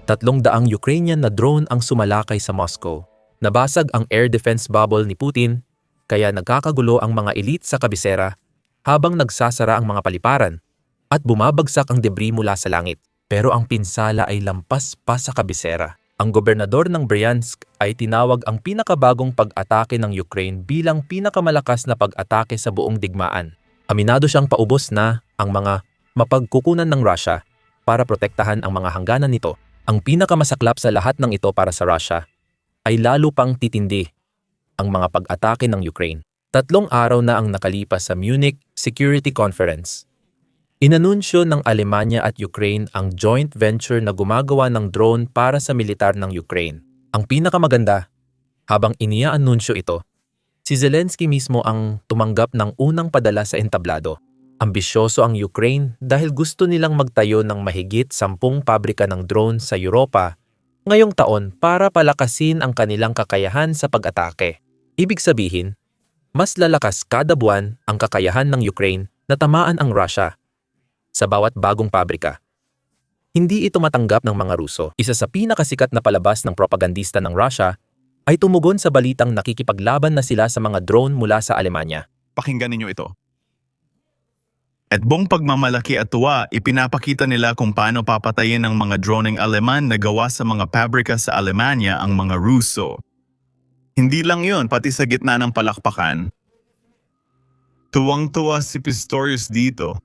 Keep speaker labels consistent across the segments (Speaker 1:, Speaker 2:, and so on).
Speaker 1: 300 Ukrainian na drone ang sumalakay sa Moscow. Nabasag ang air defense bubble ni Putin, kaya nagkakagulo ang mga elite sa kabisera habang nagsasara ang mga paliparan at bumabagsak ang debris mula sa langit. Pero ang pinsala ay lampas pa sa kabisera. Ang gobernador ng Bryansk ay tinawag ang pinakabagong pag-atake ng Ukraine bilang pinakamalakas na pag-atake sa buong digmaan. Aminado siyang paubos na ang mga mapagkukunan ng Russia para protektahan ang mga hangganan nito. Ang pinakamasaklap sa lahat ng ito para sa Russia ay lalo pang titindi ang mga pag-atake ng Ukraine. 3 araw na ang nakalipas sa Munich Security Conference. Inanunsyo ng Alemanya at Ukraine ang joint venture na gumagawa ng drone para sa militar ng Ukraine. Ang pinakamaganda, habang iniaanunsyo ito, si Zelensky mismo ang tumanggap ng unang padala sa entablado. Ambisyoso ang Ukraine dahil gusto nilang magtayo ng mahigit 10 pabrika ng drone sa Europa ngayong taon para palakasin ang kanilang kakayahan sa pag-atake. Ibig sabihin, mas lalakas kada buwan ang kakayahan ng Ukraine na tamaan ang Russia sa bawat bagong pabrika. Hindi ito matanggap ng mga Ruso. Isa sa pinakasikat na palabas ng propagandista ng Russia ay tumugon sa balitang nakikipaglaban na sila sa mga drone mula sa Alemanya.
Speaker 2: Pakinggan ninyo ito. At buong pagmamalaki at tuwa, ipinapakita nila kung paano papatayin ng mga droneng Aleman na gawa sa mga pabrika sa Alemanya ang mga Ruso. Hindi lang yon, pati sa gitna ng palakpakan. Tuwang-tuwa si Pistorius dito.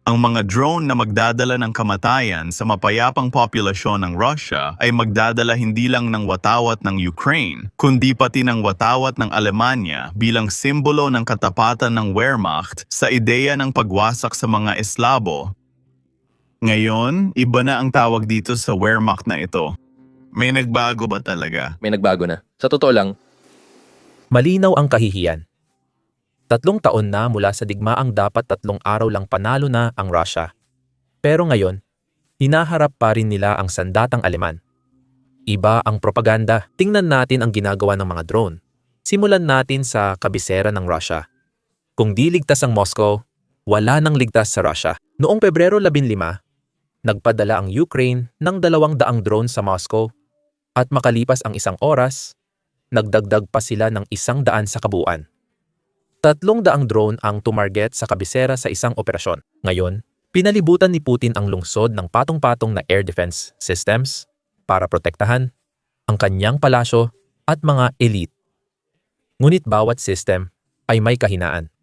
Speaker 2: Ang mga drone na magdadala ng kamatayan sa mapayapang populasyon ng Russia ay magdadala hindi lang ng watawat ng Ukraine, kundi pati ng watawat ng Alemanya bilang simbolo ng katapatan ng Wehrmacht sa ideya ng pagwasak sa mga Eslavo. Ngayon, iba na ang tawag dito sa Wehrmacht na ito. May nagbago ba talaga?
Speaker 3: May nagbago na. Sa totoo lang,
Speaker 1: Malinaw ang kahihiyan. 3 taon na mula sa digmaang dapat 3 araw lang panalo na ang Russia. Pero ngayon, hinaharap pa rin nila ang sandatang Aleman. Iba ang propaganda. Tingnan natin ang ginagawa ng mga drone. Simulan natin sa kabisera ng Russia. Kung di ligtas ang Moscow, wala nang ligtas sa Russia. Noong Pebrero 15, nagpadala ang Ukraine ng 200 drone sa Moscow at makalipas ang 1 oras, nagdagdag pa sila ng 100 sa kabuuan. 300 drone ang tumarget sa kabisera sa isang operasyon. Ngayon, pinalibutan ni Putin ang lungsod ng patong-patong na air defense systems para protektahan ang kanyang palasyo at mga elite. Ngunit bawat system ay may kahinaan.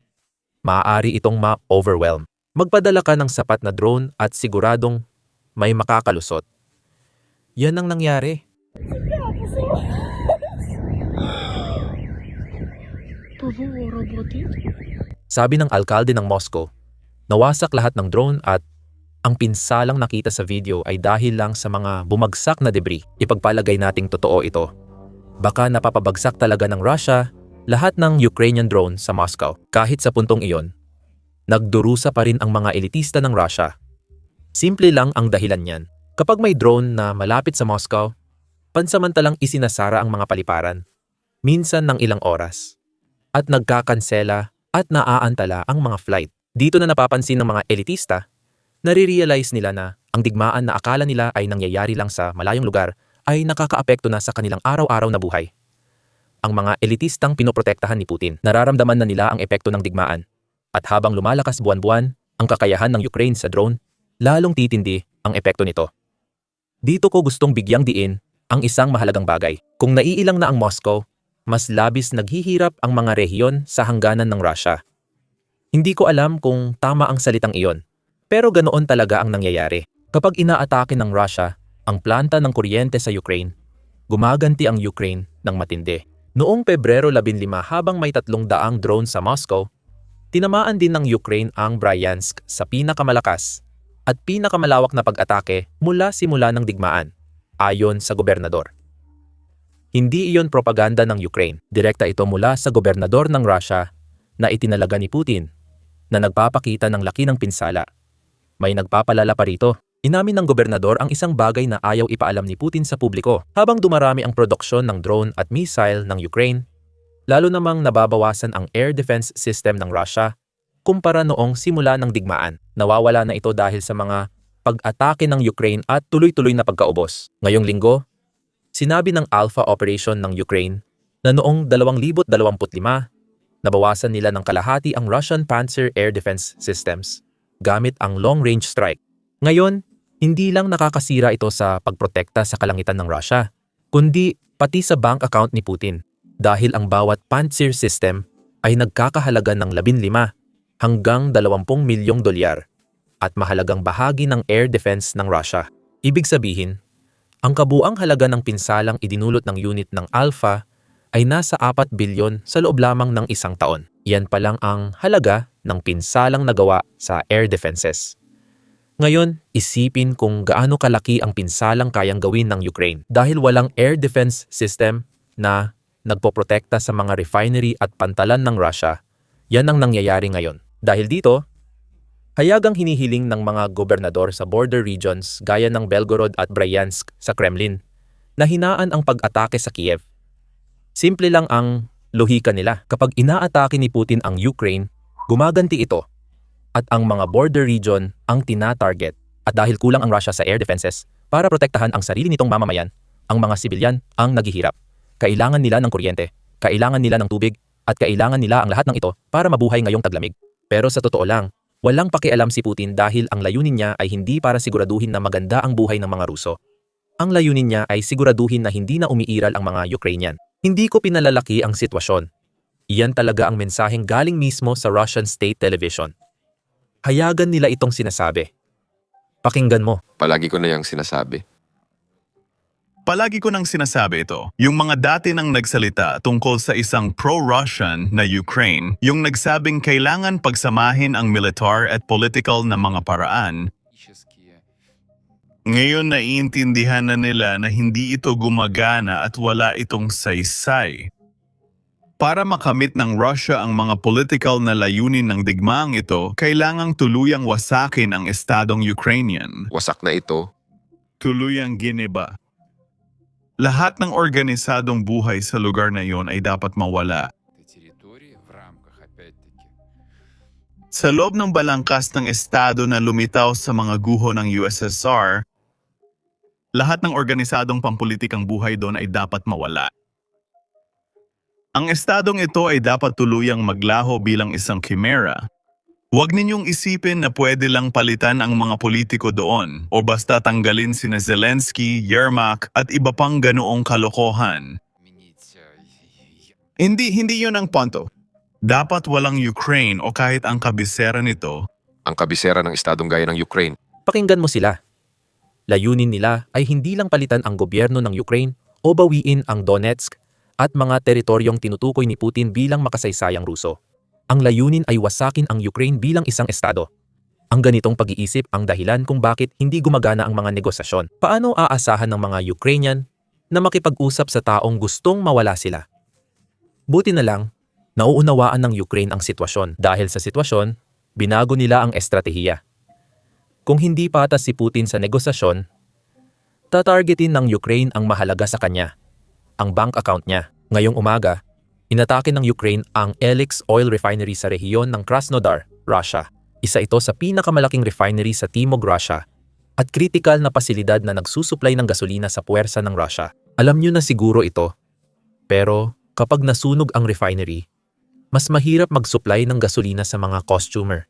Speaker 1: Maaari itong ma-overwhelm. Magpadala ka ng sapat na drone at siguradong may makakalusot. Yan ang nangyari. Sabi ng alkalde ng Moscow, nawasak lahat ng drone at ang pinsalang nakita sa video ay dahil lang sa mga bumagsak na debris. Ipagpalagay nating totoo ito. Baka napapabagsak talaga ng Russia lahat ng Ukrainian drone sa Moscow. Kahit sa puntong iyon, nagdurusa pa rin ang mga elitista ng Russia. Simple lang ang dahilan niyan. Kapag may drone na malapit sa Moscow, pansamantalang isinasara ang mga paliparan, minsan ng ilang oras, at nagkakansela at naaantala ang mga flight. Dito na napapansin ng mga elitista, nare-realize nila na ang digmaan na akala nila ay nangyayari lang sa malayong lugar ay nakakaapekto na sa kanilang araw-araw na buhay. Ang mga elitistang pinoprotektahan ni Putin, nararamdaman na nila ang epekto ng digmaan. At habang lumalakas buwan-buwan ang kakayahan ng Ukraine sa drone, lalong titindi ang epekto nito. Dito ko gustong bigyang diin ang isang mahalagang bagay. Kung naiilang na ang Moscow, mas labis naghihirap ang mga rehiyon sa hangganan ng Russia. Hindi ko alam kung tama ang salitang iyon, pero ganoon talaga ang nangyayari. Kapag inaatake ng Russia ang planta ng kuryente sa Ukraine, gumaganti ang Ukraine ng matindi. Noong Pebrero 15 habang may 300 drone sa Moscow, tinamaan din ng Ukraine ang Bryansk sa pinakamalakas at pinakamalawak na pag-atake mula simula ng digmaan, ayon sa gobernador. Hindi iyon propaganda ng Ukraine. Direkta ito mula sa gobernador ng Russia na itinalaga ni Putin na nagpapakita ng laki ng pinsala. May nagpapalala pa rito. Inamin ng gobernador ang isang bagay na ayaw ipaalam ni Putin sa publiko. Habang dumarami ang produksyon ng drone at missile ng Ukraine, lalo namang nababawasan ang air defense system ng Russia kumpara noong simula ng digmaan. Nawawala na ito dahil sa mga pag-atake ng Ukraine at tuloy-tuloy na pagkaubos. Ngayong linggo, sinabi ng Alpha Operation ng Ukraine na noong 2025, nabawasan nila ng kalahati ang Russian Panzer Air Defense Systems gamit ang long-range strike. Ngayon, hindi lang nakakasira ito sa pagprotekta sa kalangitan ng Russia, kundi pati sa bank account ni Putin dahil ang bawat Panzer system ay nagkakahalaga ng 15 hanggang 20 milyong dolyar at mahalagang bahagi ng air defense ng Russia. Ibig sabihin, ang kabuang halaga ng pinsalang idinulot ng unit ng Alpha ay nasa 4 bilyon sa loob lamang ng isang taon. Yan pa lang ang halaga ng pinsalang nagawa sa air defenses. Ngayon, isipin kung gaano kalaki ang pinsalang kayang gawin ng Ukraine dahil walang air defense system na nagpoprotekta sa mga refinery at pantalan ng Russia. Yan ang nangyayari ngayon. Dahil dito, hayagang hinihiling ng mga gobernador sa border regions gaya ng Belgorod at Bryansk sa Kremlin na hinaan ang pag-atake sa Kiev. Simple lang ang lohika nila. Kapag inaatake ni Putin ang Ukraine, gumaganti ito at ang mga border region ang tina-target. At dahil kulang ang Russia sa air defenses para protektahan ang sarili nitong mamamayan, ang mga sibilyan ang naghihirap. Kailangan nila ng kuryente, kailangan nila ng tubig, at kailangan nila ang lahat ng ito para mabuhay ngayong taglamig. Pero sa totoo lang, walang pakialam si Putin dahil ang layunin niya ay hindi para siguraduhin na maganda ang buhay ng mga Ruso. Ang layunin niya ay siguraduhin na hindi na umiiral ang mga Ukrainian. Hindi ko pinalalaki ang sitwasyon. Iyan talaga ang mensaheng galing mismo sa Russian state television. Hayagan nila itong sinasabi. Pakinggan mo.
Speaker 3: Palagi ko na yung sinasabi.
Speaker 2: Palagi ko nang sinasabi ito, yung mga dati nang nagsalita tungkol sa isang pro-Russian na Ukraine, yung nagsabing kailangan pagsamahin ang militar at political na mga paraan, ngayon naiintindihan na nila na hindi ito gumagana at wala itong saysay. Para makamit ng Russia ang mga political na layunin ng digmaang ito, kailangang tuluyang wasakin ang estadong Ukrainian.
Speaker 3: Wasak na ito.
Speaker 2: Tuluyang giniba. Lahat ng organisadong buhay sa lugar na iyon ay dapat mawala. Sa loob ng balangkas ng estado na lumitaw sa mga guho ng USSR, lahat ng organisadong pampulitikang buhay doon ay dapat mawala. Ang estadong ito ay dapat tuluyang maglaho bilang isang chimera. Huwag ninyong isipin na pwede lang palitan ang mga politiko doon o basta tanggalin sina Zelensky, Yermak at iba pang ganoong kalokohan. Hindi yun ang punto. Dapat walang Ukraine o kahit ang kabisera nito.
Speaker 3: Ang kabisera ng estadong gaya ng Ukraine.
Speaker 1: Pakinggan mo sila. Layunin nila ay hindi lang palitan ang gobyerno ng Ukraine o bawiin ang Donetsk at mga teritoryong tinutukoy ni Putin bilang makasaysayang Ruso. Ang layunin ay wasakin ang Ukraine bilang isang estado. Ang ganitong pag-iisip ang dahilan kung bakit hindi gumagana ang mga negosasyon. Paano aasahan ng mga Ukrainian na makipag-usap sa taong gustong mawala sila? Buti na lang, nauunawaan ng Ukraine ang sitwasyon. Dahil sa sitwasyon, binago nila ang estratehiya. Kung hindi patas si Putin sa negosasyon, tatargetin ng Ukraine ang mahalaga sa kanya, ang bank account niya. Ngayong umaga, inatake ng Ukraine ang Elix Oil Refinery sa rehiyon ng Krasnodar, Russia. Isa ito sa pinakamalaking refinery sa Timog Russia at kritikal na pasilidad na nagsusuplay ng gasolina sa puwersa ng Russia. Alam niyo na siguro ito, pero kapag nasunog ang refinery, mas mahirap mag-supply ng gasolina sa mga consumer.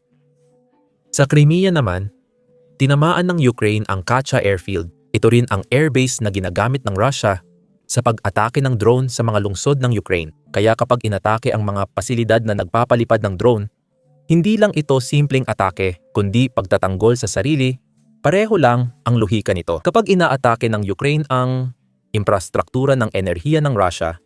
Speaker 1: Sa Crimea naman, tinamaan ng Ukraine ang Kacha airfield. Ito rin ang airbase na ginagamit ng Russia sa pag-atake ng drone sa mga lungsod ng Ukraine. Kaya kapag inatake ang mga pasilidad na nagpapalipad ng drone, hindi lang ito simpleng atake, kundi pagtatanggol sa sarili. Pareho lang ang lohika nito. Kapag inaatake ng Ukraine ang infrastruktura ng enerhiya ng Russia,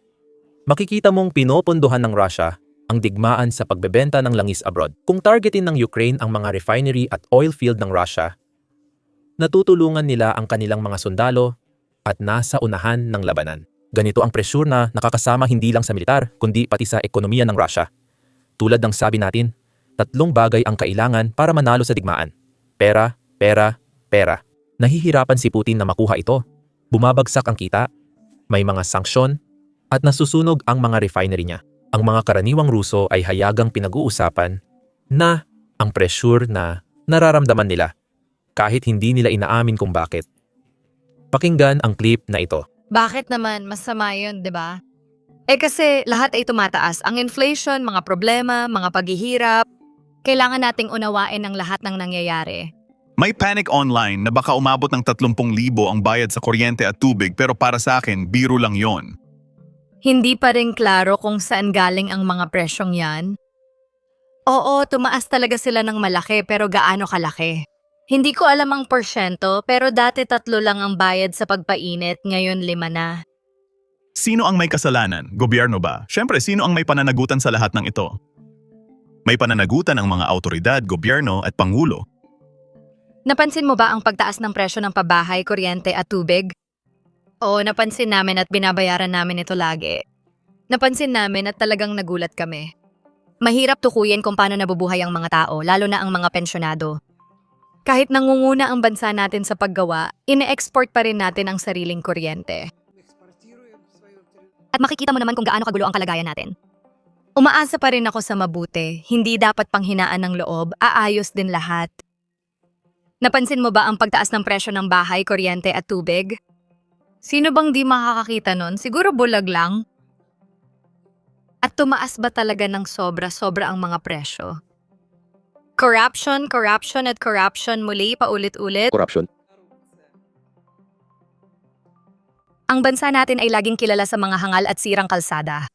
Speaker 1: makikita mong pinopondohan ng Russia ang digmaan sa pagbebenta ng langis abroad. Kung targetin ng Ukraine ang mga refinery at oil field ng Russia, natutulungan nila ang kanilang mga sundalo at nasa unahan ng labanan. Ganito ang pressure na nakakasama hindi lang sa militar, kundi pati sa ekonomiya ng Russia. Tulad ng sabi natin, 3 bagay ang kailangan para manalo sa digmaan. Pera, pera, pera. Nahihirapan si Putin na makuha ito. Bumabagsak ang kita, may mga sanksyon, at nasusunog ang mga refinery niya. Ang mga karaniwang Ruso ay hayagang pinag-uusapan na ang pressure na nararamdaman nila. kahit hindi nila inaamin kung bakit. Pakinggan ang clip na ito.
Speaker 4: Bakit naman masama yun, di ba? Kasi lahat ay tumataas. Ang inflation, mga problema, mga paghihirap. Kailangan nating unawain ang lahat ng nangyayari.
Speaker 2: May panic online na baka umabot ng 30,000 ang bayad sa kuryente at tubig pero para sa akin, biro lang yon.
Speaker 4: Hindi pa rin klaro kung saan galing ang mga presyong yan. Oo, tumaas talaga sila ng malaki pero gaano kalaki? Hindi ko alam ang porsyento pero dati 3 lang ang bayad sa pagpainit, ngayon 5 na.
Speaker 2: Sino ang may kasalanan? Gobyerno ba? Siyempre, sino ang may pananagutan sa lahat ng ito? May pananagutan ang mga autoridad, gobyerno at pangulo.
Speaker 4: Napansin mo ba ang pagtaas ng presyo ng pabahay, kuryente at tubig? Oo, napansin namin at binabayaran namin ito lagi. Napansin namin at talagang nagulat kami. Mahirap tukuyin kung paano nabubuhay ang mga tao, lalo na ang mga pensyonado. Kahit nangunguna ang bansa natin sa paggawa, ine-export pa rin natin ang sariling kuryente. At makikita mo naman kung gaano kagulo ang kalagayan natin. Umaasa pa rin ako sa mabuti, hindi dapat panghinaan ng loob, aayos din lahat. Napansin mo ba ang pagtaas ng presyo ng bahay, kuryente at tubig? Sino bang di makakakita nun? Siguro bulag lang. At tumaas ba talaga ng sobra-sobra ang mga presyo? Corruption, corruption at corruption muli paulit-ulit.
Speaker 3: Corruption.
Speaker 4: Ang bansa natin ay laging kilala sa mga hangal at sirang kalsada.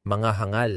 Speaker 1: Mga hangal.